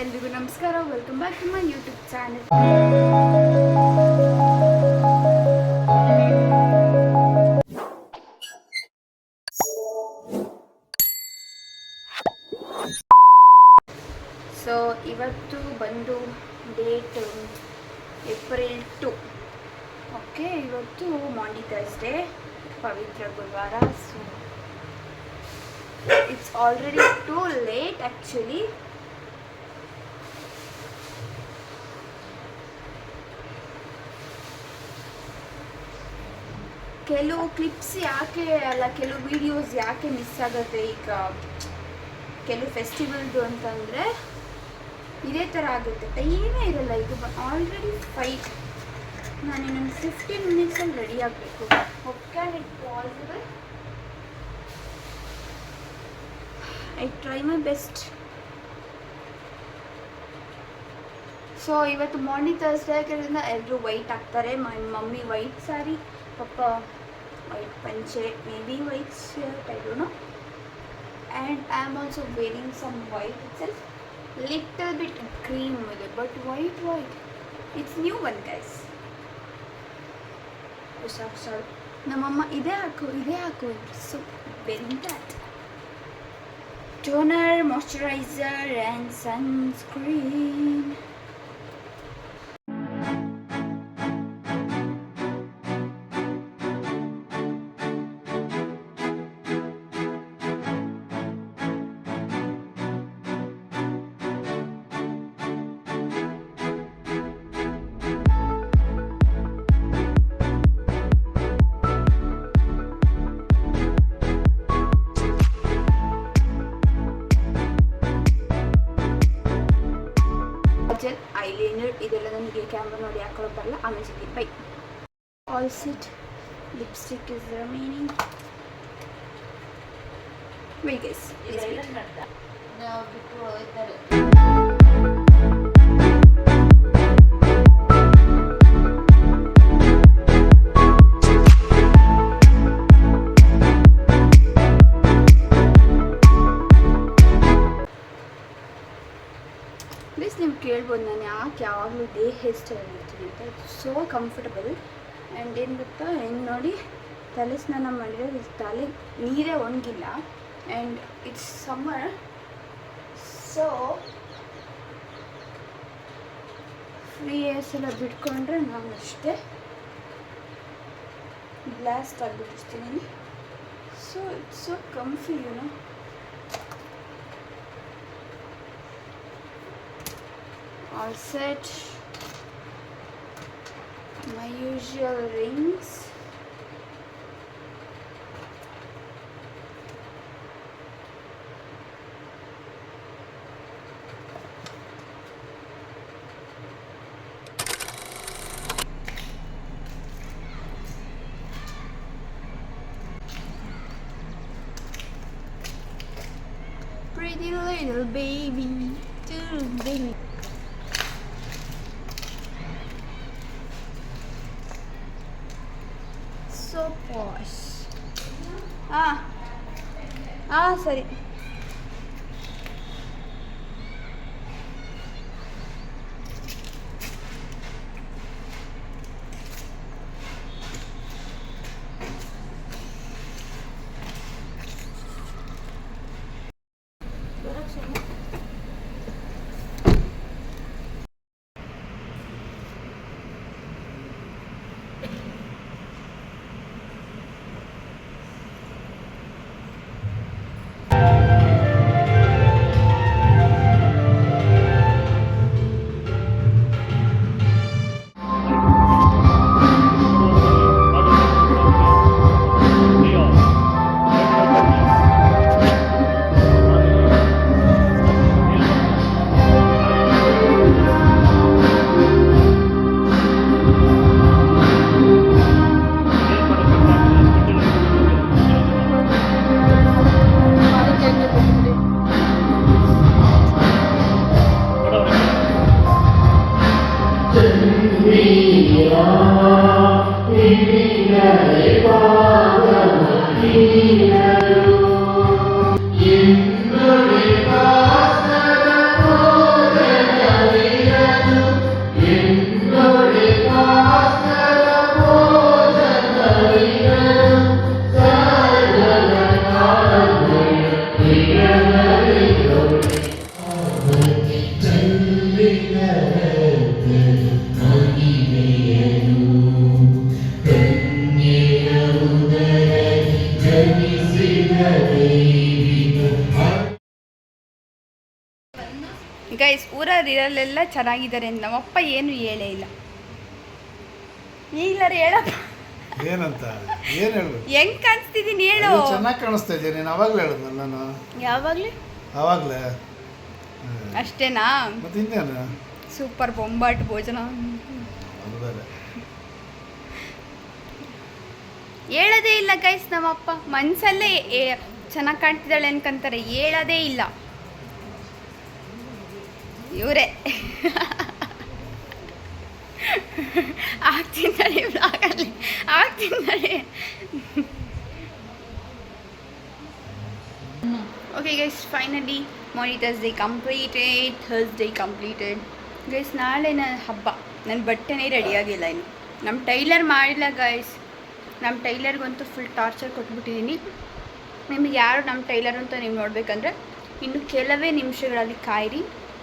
ಎಲ್ರಿಗೂ ನಮಸ್ಕಾರ. Welcome back to my YouTube channel. So ಇವತ್ತು ಬಂದು ಡೇಟ್ ಏಪ್ರಿಲ್ 2. ಓಕೆ, ಇವತ್ತು ಮಾಂಡಿ ಥರ್ಸ್ಡೇ, ಪವಿತ್ರ ಗುರುವಾರ. So it's already too late actually. ಕೆಲವು ಕ್ಲಿಪ್ಸ್ ಯಾಕೆ ಅಲ್ಲ, ಕೆಲವು ವಿಡಿಯೋಸ್ ಯಾಕೆ ಮಿಸ್ ಆಗುತ್ತೆ ಈಗ ಕೆಲವು ಫೆಸ್ಟಿವಲ್ದು ಅಂತಂದರೆ ಇದೇ ಥರ ಆಗುತ್ತೆ, ಟೈಮೇ ಇರಲ್ಲ. ಇದು ಆಲ್ರೆಡಿ 5, ನಾನು ಇನ್ನೊಂದು 15 ಮಿನಿಟ್ಸಲ್ಲಿ ರೆಡಿ ಆಗಬೇಕು. Can it possible? I try my best. So ಇವತ್ತು ಮಾರ್ನಿಂಗ್ ಥರ್ಸ್ಡೇ ಆಗಿರೋದ್ರಿಂದ ಎಲ್ಲರೂ ವೈಟ್ ಹಾಕ್ತಾರೆ. ಮೈ mummy white sari, papa white panche, maybe white shirt, I don't know. And I am also wearing some white itself, little bit cream with it, but white. It's new one, guys. So namamma ide haku, so wearing that. Toner, moisturizer and sunscreen. Eyeliner ಇದೆಲ್ಲ ನನಗೆ camera ನೋಡಿ ಹಾಕೊಳ್ಳೋ ಬರಲ್ಲ. ಆಮೇಲೆ ಸಿಗ್ತೀನಿ, by. All set. Lipstick is remaining. Well guys, ನೀವು ಕೇಳ್ಬೋದು ನಾನು ಯಾಕೆ ಯಾವಾಗಲೂ ಡೇ ಹೇರ್ ಸ್ಟೈಲ್ ಮಾಡ್ತೀನಿ ಅಂತ. It's so comfortable. ಆ್ಯಂಡ್ ಏನು ಗೊತ್ತಾ, ಹೆಂಗೆ ನೋಡಿ ತಲೆ ಸ್ನಾನ ಮಾಡಿದ್ರೆ ತಲೆ ನೀರೇ ಒಣಗಿಲ್ಲ. And it's summer, so free airs ಎಲ್ಲ ಬಿಟ್ಕೊಂಡ್ರೆ ನಾನು ಅಷ್ಟೇ ಬ್ಲಾಸ್ಟ್ ಆಗಿಬಿಟ್ಟಿರ್ತೀನಿ. So it's so comfy, you know. All set. My usual rings. Pretty little baby, baby. So posh. ಸರಿ. ಗೈಸ್ ಊರಲ್ಲಿರಲ್ಲೆಲ್ಲ ಚೆನ್ನಾಗಿದ್ದಾರೆ. ನಮ್ಮಪ್ಪ ಏನು ಹೇಳೇ ಇಲ್ಲ. ಈಗಲಾರು ಹೇಳಪ್ಪ ಏನಂತ ಏನು ಹೇಳು, ಹೆಂಗ್ ಕಾಣಿಸ್ತಿದ್ದೀನಿ ಹೇಳು. ಚೆನ್ನಾಗಿ ಕಾಣಿಸ್ತಾ ಇದೆಯಾ ನೀನು? ಅವಾಗಲೇ ಹೇಳಿದ್ನ ನಾನು, ಯಾವಾಗಲೇ ಅವಾಗಲೇ ಅಷ್ಟೇನಾ? ಮತ್ತೆ ಇನ್ನೇನು ಸೂಪರ್ ಬೊಂಬಾಟ್ ಭೋಜನ. ಅದು ಬೇರೆ ಹೇಳೋದೇ ಇಲ್ಲ ಗೈಸ್. ನಮ್ಮಪ್ಪ ಮನ್ಸಲ್ಲೇ ಚೆನ್ನಾಗಿ ಕಾಣ್ತಿದ್ದಾಳೆ ಅನ್ಕೊಂತಾರೆ, ಹೇಳೋದೇ ಇಲ್ಲ ಇವರೇ. ಆಗ್ತಿದ್ದಾಳೆ ಬ್ಲಾಗಲ್ಲಿ, ಆಗ್ತಿದ್ದಾಳೆ. Okay guys, finally monitors day completed, Thursday completed. Guys ನಾಳೆ ನನ್ನ ಹಬ್ಬ, ನನ್ನ ಬಟ್ಟೆನೇ ರೆಡಿಯಾಗಿಲ್ಲ ಇನ್ನು. ನಮ್ಮ ಟೈಲರ್ ಮಾಡಿಲ್ಲ ಗೈಸ್. ನಮ್ಮ ಟೈಲರ್ಗಂತೂ ಫುಲ್ ಟಾರ್ಚರ್ ಕೊಟ್ಬಿಟ್ಟಿದ್ದೀನಿ. ನಿಮಗೆ ಯಾರು ನಮ್ಮ ಟೈಲರ್ ಅಂತ ನೀವು ನೋಡಬೇಕಂದ್ರೆ ಇನ್ನು ಕೆಲವೇ ನಿಮಿಷಗಳಲ್ಲಿ ಕಾಯಿರಿ,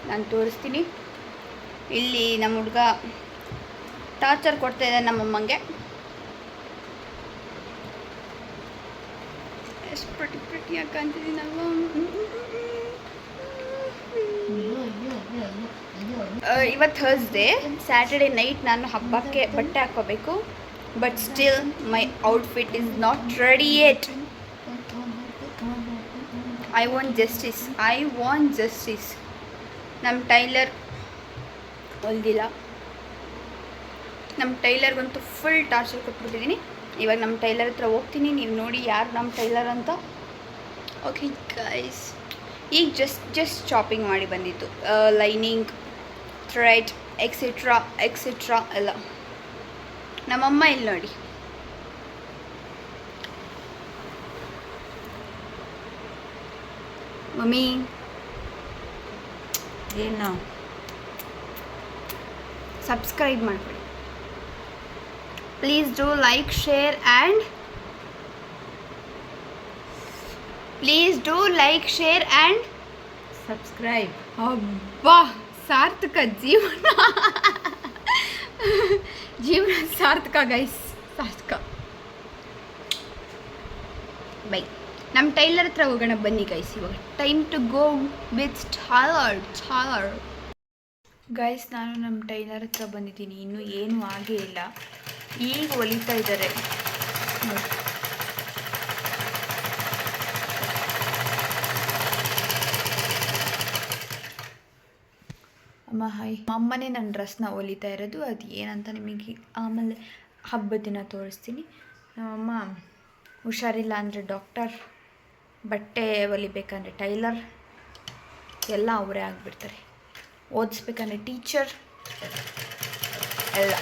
ನಾನು ತೋರಿಸ್ತೀನಿ. ಇಲ್ಲಿ ನಮ್ಮ ಹುಡುಗ ಟಾರ್ಚರ್ ಕೊಡ್ತಾ ಇದ್ದಾನೆ ನಮ್ಮಮ್ಮಂಗೆ. ಎಷ್ಟು ಪ್ರಿಟಿಯಾಗಿ ಕಾಣ್ತಿದ್ದೀನಿ ನಾವು. ಇವತ್ತು ಥರ್ಸ್ಡೇ, ಸ್ಯಾಟರ್ಡೇ ನೈಟ್ ನಾನು ಹಬ್ಬಕ್ಕೆ ಬಟ್ಟೆ ಹಾಕ್ಕೋಬೇಕು. But still my outfit is not ready yet. I want justice. ನಮ್ಮ ಟೈಲರ್ ಹೊಲ್ದಿಲ್ಲ. ನಮ್ಮ ಟೈಲರ್ಗಂತೂ ಫುಲ್ ಟಾರ್ಚರ್ ಕೊಟ್ಬಿಟ್ಟಿದ್ದೀನಿ. ಇವಾಗ ನಮ್ಮ ಟೈಲರ್ ಹತ್ರ ಹೋಗ್ತೀನಿ, ನೀವು ನೋಡಿ ಯಾರು ನಮ್ಮ ಟೈಲರ್ ಅಂತ. ಓಕೆ ಗೈಸ್, ಈಗ ಜಸ್ಟ್ ಶಾಪಿಂಗ್ ಮಾಡಿ ಬಂದಿತ್ತು. ಲೈನಿಂಗ್, ಥ್ರೆಡ್, ಎಕ್ಸೆಟ್ರಾ ಎಲ್ಲ. ನಮ್ಮಮ್ಮ ಇಲ್ಲಿ ನೋಡಿ, ಮಮ್ಮಿ ಏನು ಸಬ್ಸ್ಕ್ರೈಬ್ ಮಾಡಿಬಿಡಿ please. Do like, share and subscribe. ಅಬ್ಬಾ, ಸಾರ್ಥಕ ಜೀವನ ಸಾರ್ಥಕ ಗೈಸ್, ಸಾರ್ಥಕ. ಬೈ. ನಮ್ಮ ಟೈಲರ್ ಹತ್ರ ಹೋಗೋಣ ಬನ್ನಿ ಗೈಸ್. ಇವಾಗ time to go with tailor. Guys, ನಾನು ನಮ್ಮ ಟೈಲರ್ ಹತ್ರ ಬಂದಿದ್ದೀನಿ. ಇನ್ನೂ ಏನೂ ಆಗೇ ಇಲ್ಲ, ಈಗ ಹೊಲಿತಾ ಇದ್ದಾರೆ. ಅಮ್ಮ ಹಾಯ್. ಅಮ್ಮನೇ ನನ್ನ ಡ್ರೆಸ್ನ ಹೊಲಿತಾ ಇರೋದು. ಅದು ಏನಂತ ನಿಮಗೆ ಆಮೇಲೆ ಹಬ್ಬದ ದಿನ ತೋರಿಸ್ತೀನಿ. ನಮ್ಮಮ್ಮ ಹುಷಾರಿಲ್ಲ ಅಂದರೆ ಡಾಕ್ಟರ್, ಬಟ್ಟೆ ಹೊಲಿಬೇಕಂದ್ರೆ ಟೈಲರ್, ಎಲ್ಲ ಅವರೇ ಆಗಿಬಿಡ್ತಾರೆ. ಓದಿಸ್ಬೇಕಂದ್ರೆ ಟೀಚರ್, ಎಲ್ಲ.